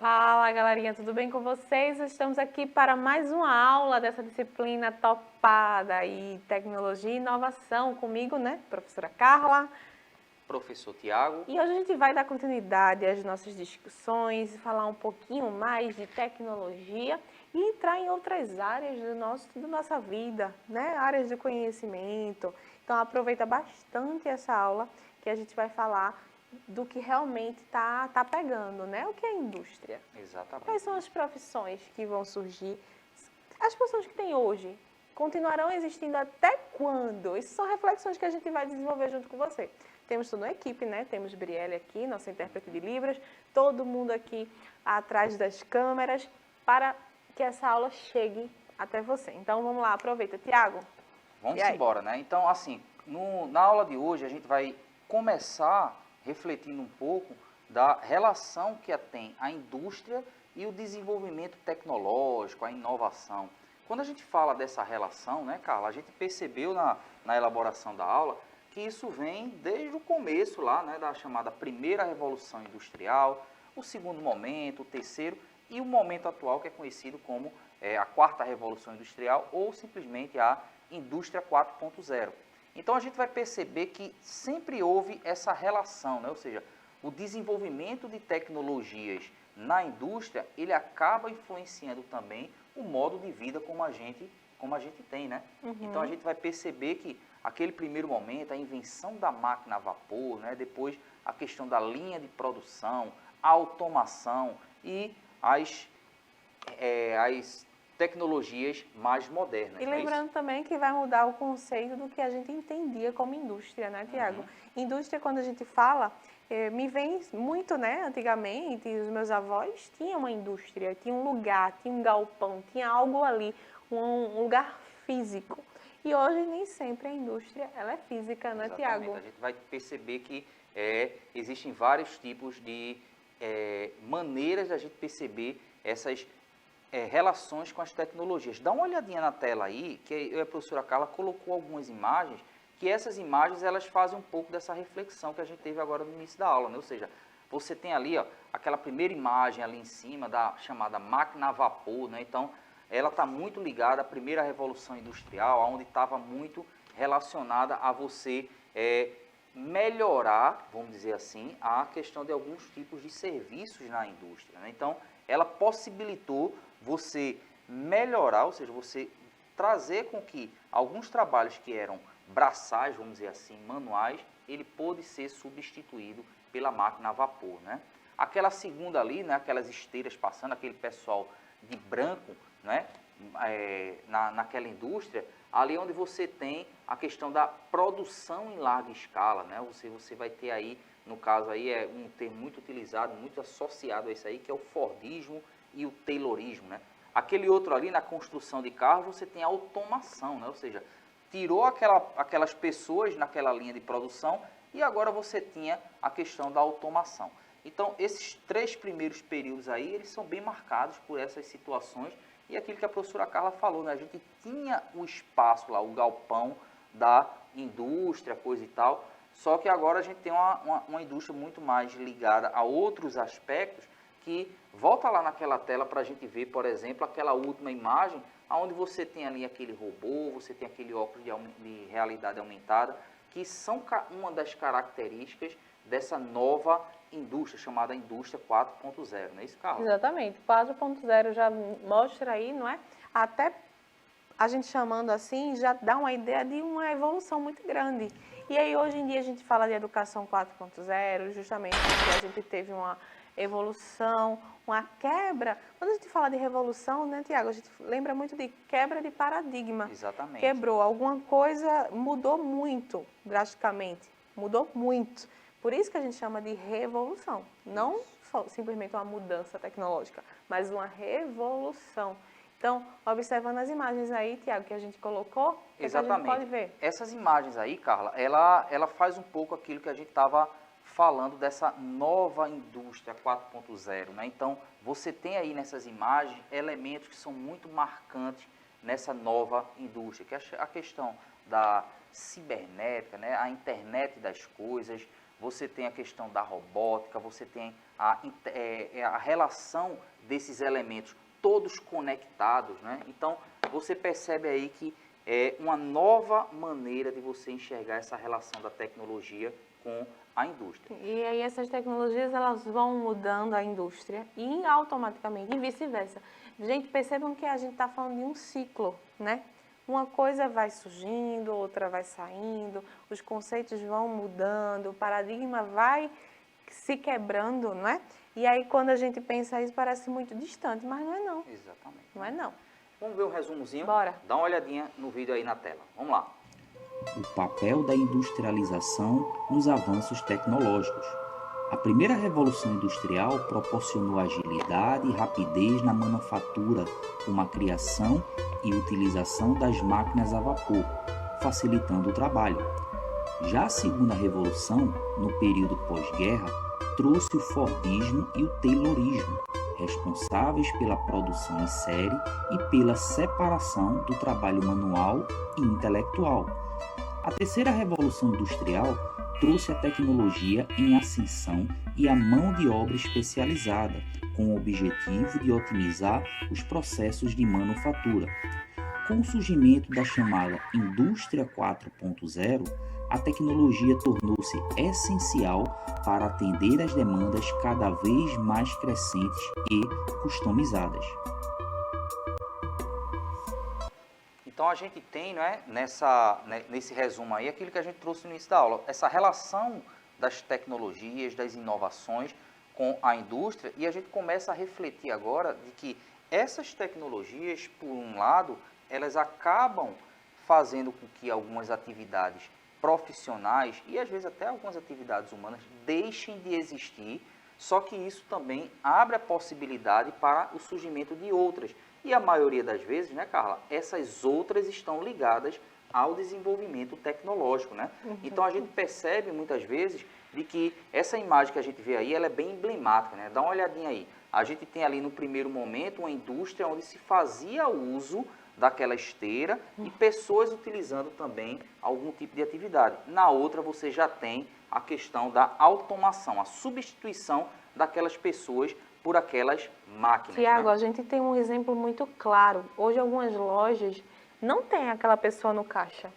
Fala, galerinha, tudo bem com vocês? Estamos aqui para mais uma aula dessa disciplina topada aí, tecnologia e inovação, comigo, né, professora Carla. Professor Tiago. E hoje a gente vai dar continuidade às nossas discussões, falar um pouquinho mais de tecnologia e entrar em outras áreas da nossa vida, né, áreas de conhecimento. Então aproveita bastante essa aula que a gente vai falar do que realmente tá pegando, né? O que é indústria? Exatamente. Quais são as profissões que vão surgir? As profissões que tem hoje continuarão existindo até quando? Essas são reflexões que a gente vai desenvolver junto com você. Temos toda uma equipe, né? Temos Brielle aqui, nossa intérprete de Libras, todo mundo aqui atrás das câmeras para que essa aula chegue até você. Então vamos lá, aproveita. Tiago. Vamos embora, né? Então, assim, na aula de hoje a gente vai começar refletindo um pouco da relação que tem a indústria e o desenvolvimento tecnológico, a inovação. Quando a gente fala dessa relação, né, Carla, a gente percebeu na elaboração da aula que isso vem desde o começo lá, né, da chamada primeira revolução industrial, o segundo momento, o terceiro e o momento atual que é conhecido como a quarta revolução industrial ou simplesmente a indústria 4.0. Então a gente vai perceber que sempre houve essa relação, né? Ou seja, o desenvolvimento de tecnologias na indústria, ele acaba influenciando também o modo de vida como a gente tem, né? Uhum. Então a gente vai perceber que aquele primeiro momento, a invenção da máquina a vapor, né? Depois a questão da linha de produção, a automação e as tecnologias mais modernas. E lembrando também que vai mudar o conceito do que a gente entendia como indústria, né, Tiago? Indústria, quando a gente fala, me vem muito, né, antigamente, os meus avós tinham uma indústria, tinha um lugar, tinha um galpão, tinha algo ali, um lugar físico. E hoje nem sempre a indústria ela é física, né, Tiago? A gente vai perceber que existem vários tipos de maneiras da gente perceber essas relações com as tecnologias. Dá uma olhadinha na tela aí, que eu e a professora Carla colocou algumas imagens, que essas imagens elas fazem um pouco dessa reflexão que a gente teve agora no início da aula, né? Ou seja, você tem ali ó, aquela primeira imagem ali em cima da chamada máquina a vapor, né? Então, ela está muito ligada à primeira revolução industrial, onde estava muito relacionada a você melhorar, vamos dizer assim, a questão de alguns tipos de serviços na indústria, né? Então, ela possibilitou você melhorar, ou seja, você trazer com que alguns trabalhos que eram braçais, vamos dizer assim, manuais, ele pôde ser substituído pela máquina a vapor, né? Aquela segunda ali, né, aquelas esteiras passando, aquele pessoal de branco, né, naquela indústria, ali onde você tem a questão da produção em larga escala, né? Você vai ter aí, no caso aí, é um termo muito utilizado, muito associado a isso aí, que é o Fordismo e o Taylorismo, né? Aquele outro ali, na construção de carros, você tem a automação, né? Ou seja, tirou aquelas pessoas naquela linha de produção e agora você tinha a questão da automação. Então, esses três primeiros períodos aí, eles são bem marcados por essas situações e aquilo que a professora Carla falou, né? A gente tinha o espaço lá, o galpão da indústria, coisa e tal, só que agora a gente tem uma indústria muito mais ligada a outros aspectos que, volta lá naquela tela para a gente ver, por exemplo, aquela última imagem, onde você tem ali aquele robô, você tem aquele óculos de realidade aumentada, que são uma das características dessa nova indústria, chamada indústria 4.0, não é isso, Carla? Exatamente, 4.0 já mostra aí, não é? Até a gente chamando assim, já dá uma ideia de uma evolução muito grande. E aí hoje em dia a gente fala de educação 4.0, justamente porque a gente teve uma evolução, uma quebra. Quando a gente fala de revolução, né, Tiago, a gente lembra muito de quebra de paradigma. Exatamente. Quebrou, alguma coisa mudou muito, drasticamente, mudou muito. Por isso que a gente chama de revolução, não só, simplesmente uma mudança tecnológica, mas uma revolução. Então, observando as imagens aí, Tiago, que a gente colocou, que a gente pode ver? Essas imagens aí, Carla, ela faz um pouco aquilo que a gente estava falando dessa nova indústria 4.0, né? Então, você tem aí nessas imagens elementos que são muito marcantes nessa nova indústria, que é a questão da cibernética, né? A internet das coisas, você tem a questão da robótica, você tem a relação desses elementos todos conectados, né? Então, você percebe aí que é uma nova maneira de você enxergar essa relação da tecnologia com a indústria. E aí essas tecnologias elas vão mudando a indústria e automaticamente, e vice-versa. Gente, percebam que a gente está falando de um ciclo, né? Uma coisa vai surgindo, outra vai saindo, os conceitos vão mudando, o paradigma vai se quebrando, não é? E aí quando a gente pensa isso parece muito distante, mas não é não. Exatamente. Não é não. Vamos ver um resumozinho? Bora. Dá uma olhadinha no vídeo aí na tela. Vamos lá. O papel da industrialização nos avanços tecnológicos. A primeira revolução industrial proporcionou agilidade e rapidez na manufatura, com a criação e utilização das máquinas a vapor, facilitando o trabalho. Já a segunda revolução, no período pós-guerra, trouxe o Fordismo e o Taylorismo, responsáveis pela produção em série e pela separação do trabalho manual e intelectual. A terceira revolução industrial trouxe a tecnologia em ascensão e a mão de obra especializada, com o objetivo de otimizar os processos de manufatura. Com o surgimento da chamada Indústria 4.0, a tecnologia tornou-se essencial para atender às demandas cada vez mais crescentes e customizadas. Então a gente tem, não é, nesse resumo aí, aquilo que a gente trouxe no início da aula, essa relação das tecnologias, das inovações com a indústria, e a gente começa a refletir agora de que essas tecnologias, por um lado, elas acabam fazendo com que algumas atividades profissionais e às vezes até algumas atividades humanas deixem de existir, só que isso também abre a possibilidade para o surgimento de outras. E a maioria das vezes, né, Carla, essas outras estão ligadas ao desenvolvimento tecnológico, né? Então a gente percebe muitas vezes de que essa imagem que a gente vê aí, ela é bem emblemática, né? Dá uma olhadinha aí. A gente tem ali no primeiro momento uma indústria onde se fazia uso daquela esteira e pessoas utilizando também algum tipo de atividade. Na outra você já tem a questão da automação, a substituição daquelas pessoas por aquelas máquinas. Tiago, né? a gente tem um exemplo muito claro. Hoje algumas lojas não tem aquela pessoa no caixa.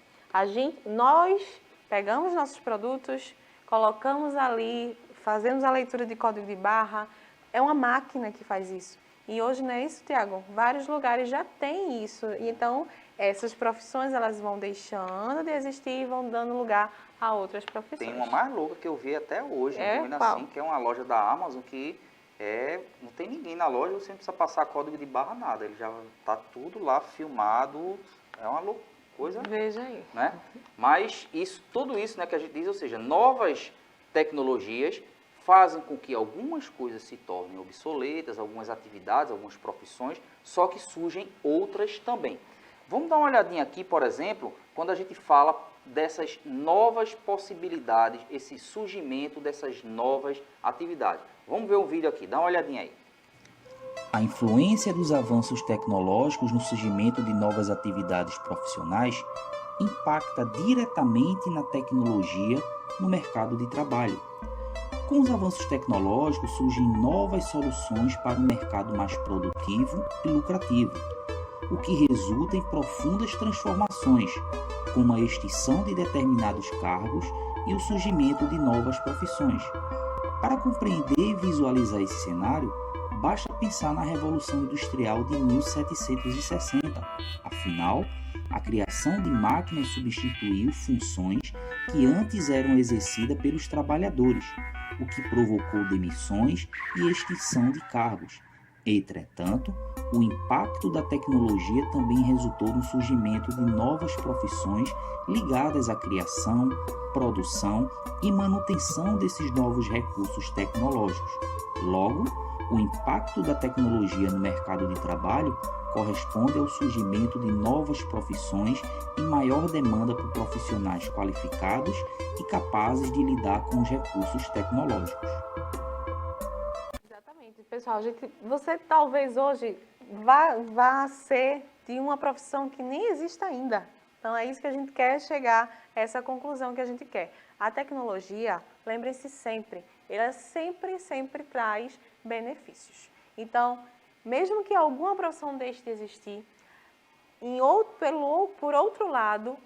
Nós pegamos nossos produtos, colocamos ali, fazemos a leitura de código de barra. É uma máquina que faz isso. E hoje não é isso, Tiago? Vários lugares já tem isso. Então, essas profissões elas vão deixando de existir e vão dando lugar a outras profissões. Tem uma mais louca que eu vi até hoje, assim, que é uma loja da Amazon que não tem ninguém na loja, você não precisa passar código de barra, nada. Ele já está tudo lá filmado, é uma coisa. Veja aí. Né? Mas tudo isso, né, que a gente diz, ou seja, novas tecnologias fazem com que algumas coisas se tornem obsoletas, algumas atividades, algumas profissões, só que surgem outras também. Vamos dar uma olhadinha aqui, por exemplo, quando a gente fala dessas novas possibilidades, esse surgimento dessas novas atividades. Vamos ver o vídeo aqui, dá uma olhadinha aí. A influência dos avanços tecnológicos no surgimento de novas atividades profissionais impacta diretamente na tecnologia no mercado de trabalho. Com os avanços tecnológicos surgem novas soluções para um mercado mais produtivo e lucrativo, o que resulta em profundas transformações, como a extinção de determinados cargos e o surgimento de novas profissões. Para compreender e visualizar esse cenário, basta pensar na Revolução Industrial de 1760. Afinal, a criação de máquinas substituiu funções que antes eram exercidas pelos trabalhadores, o que provocou demissões e extinção de cargos. Entretanto, o impacto da tecnologia também resultou no surgimento de novas profissões ligadas à criação, produção e manutenção desses novos recursos tecnológicos. Logo, o impacto da tecnologia no mercado de trabalho corresponde ao surgimento de novas profissões e maior demanda por profissionais qualificados e capazes de lidar com os recursos tecnológicos. Exatamente. Pessoal, você talvez hoje vá ser de uma profissão que nem existe ainda. Então, é isso que a gente quer chegar, essa conclusão que a gente quer. A tecnologia lembrem-se sempre, ela sempre traz benefícios. Então, mesmo que alguma profissão deixe de existir, por outro lado,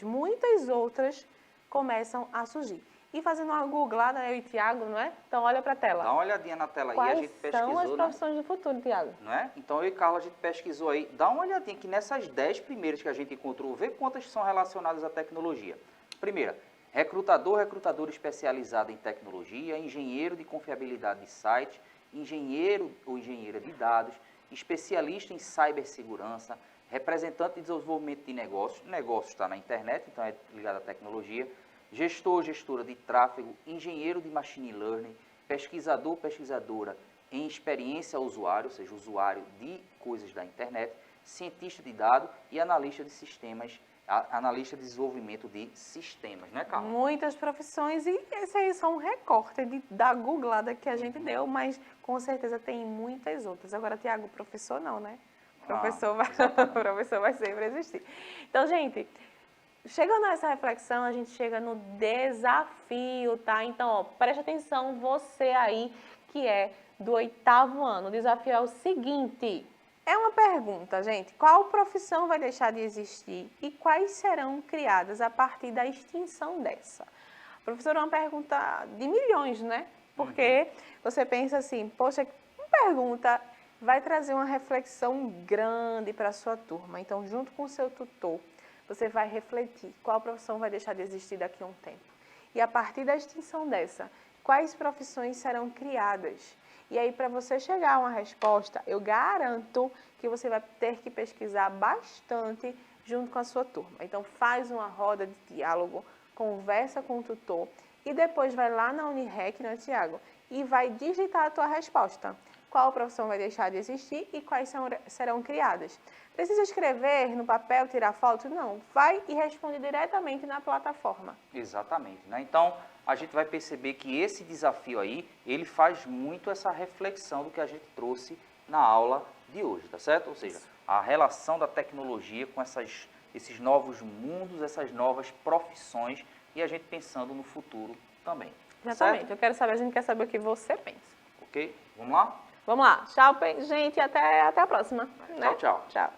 muitas outras, começam a surgir. E fazendo uma googlada, eu e Tiago, não é? Então, olha para a tela. Dá uma olhadinha na tela aí, a gente pesquisou, Quais são as né? profissões do futuro, Tiago? Não é? Então, eu e Carla, a gente pesquisou aí. Dá uma olhadinha aqui nessas 10 primeiras que a gente encontrou, vê quantas são relacionadas à tecnologia. Primeira, recrutador especializado em tecnologia, engenheiro de confiabilidade de site, engenheiro ou engenheira de dados, especialista em cibersegurança, representante de desenvolvimento de negócios está na internet, então é ligado à tecnologia, gestora de tráfego, engenheiro de machine learning, pesquisadora em experiência ao usuário, ou seja, usuário de coisas da internet, cientista de dados e analista de sistemas, analista de desenvolvimento de sistemas, não é, Carla? Muitas profissões, e esse aí é só um recorte da googlada que a gente deu, mas com certeza tem muitas outras. Agora, Tiago, professor não, né? Professor vai sempre existir. Então, gente, chegando a essa reflexão, a gente chega no desafio, tá? Então, ó, preste atenção, você aí que é do 8º ano. O desafio é o seguinte: é uma pergunta, gente. Qual profissão vai deixar de existir e quais serão criadas a partir da extinção dessa? Professor, é uma pergunta de milhões, né? Porque você pensa assim, poxa, uma pergunta vai trazer uma reflexão grande para a sua turma. Então, junto com o seu tutor, você vai refletir qual profissão vai deixar de existir daqui a um tempo. E a partir da extinção dessa, quais profissões serão criadas? E aí, para você chegar a uma resposta, eu garanto que você vai ter que pesquisar bastante junto com a sua turma. Então, faz uma roda de diálogo, conversa com o tutor e depois vai lá na Unirec, né, Tiago? E vai digitar a tua resposta. Qual profissão vai deixar de existir e quais serão criadas? Precisa escrever no papel, tirar foto? Não, vai e responde diretamente na plataforma. Exatamente, né? Então, a gente vai perceber que esse desafio aí, ele faz muito essa reflexão do que a gente trouxe na aula de hoje, tá certo? Ou seja, a relação da tecnologia com esses novos mundos, essas novas profissões e a gente pensando no futuro também. Exatamente, certo? A gente quer saber o que você pensa. Ok? Vamos lá? Vamos lá, tchau, gente, até a próxima. Tchau, tchau. Tchau.